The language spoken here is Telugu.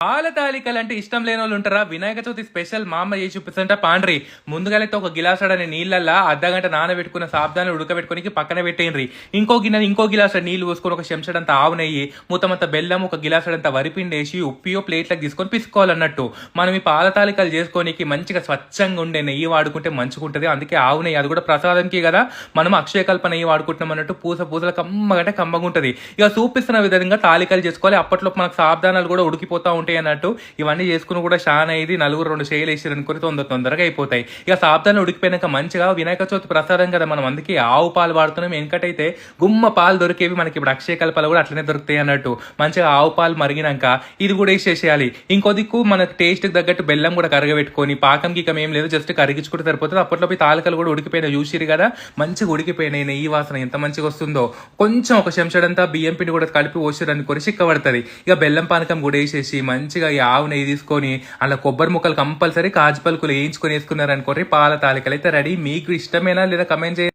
పాల తాలికలంటే ఇష్టం లేని వాళ్ళు ఉంటారా? వినాయక చవితి స్పెషల్ మా అమ్మ చేసి చూపిస్తుంట పాండ్రి. ముందుగాలైతే ఒక గిలాసడని నీళ్ళల్లా అర్ధగంట నానబెట్టుకున్న సాబ్దాన్ని ఉడకబెట్టుకుని పక్కన పెట్టేయండి. ఇంకో గిలాస నీళ్లు పోసుకొని ఒక చెంచడంత ఆవు నెయ్యి, మూతమంత బెల్లం, ఒక గిలాసడంత వరిపిండేసి ఉప్పియో ప్లేట్లకు తీసుకొని పిసుకోవాలన్నట్టు. మనం ఈ పాల తాలికలు చేసుకోనికి మంచిగా స్వచ్ఛంగా ఉండే నెయ్యి వాడుకుంటే మంచిగుంటది. అందుకే ఆవు నెయ్యి, అది కూడా ప్రసాదంకి కదా మనం అక్షయకల్ప నెయ్యి వాడుకుంటున్నాం అన్నట్టు. పూసల కమ్మగంటే కమ్మగా ఉంటది. ఇక చూపిస్తున్న విధంగా తాలికలు చేసుకోవాలి. అప్పట్లో మనకు సాబ్దానాలు కూడా ఉడికిపోతా ఉంటాయి అన్నట్టు. ఇవన్నీ చేసుకుని కూడా చాలా ఇది నలుగురు 2 చేయలు వేసారు అనుకుని తొందరగా అయిపోతాయి. ఇక సాబ్దాన్ని ఉడికిపోయినాక మంచిగా వినాయక చవితి ప్రసాదం కదా, మనం అందుకే ఆవు పాలు వాడుతున్నాం. వెనకటైతే గుమ్మ పాలు దొరికేవి, మనకి ఇప్పుడు అక్షయ కల్పాలు కూడా అట్లనే దొరుకుతాయి అన్నట్టు. మంచిగా ఆవు పాలు మరిగినాక ఇది కూడా వేసేసేయాలి. ఇంకో దిక్కు మనకు టేస్ట్ తగ్గట్టు బెల్లం కూడా కరగబెట్టుకొని, పాకం గీకం ఏం లేదు, జస్ట్ కరిగించుకుంటే సరిపోతుంది. అప్పట్లో తాలికలు కూడా ఉడికిపోయినాయి చూసిరు కదా, మంచిగా ఉడికిపోయినాయి. నెయ్యి వాసన ఎంత మంచిగా వస్తుందో. కొంచెం ఒక చెంచడంతా బియ్యం పిండి కూడా కలిపి పోసారు అనుకొని చిక్కబడుతుంది. ఇక బెల్లం పానకం కూడా వేసేసి మంచిగా ఈ ఆవు నెయ్యి తీసుకొని అలా కొబ్బరి ముక్కలు కంపల్సరీ కాజు పలుకులు వేయించుకొని వేసుకున్నారు అనుకోండి, పాల తాలికలు అయితే రెడీ. మీకు ఇష్టమేనా లేదా కమెంట్ చేయండి.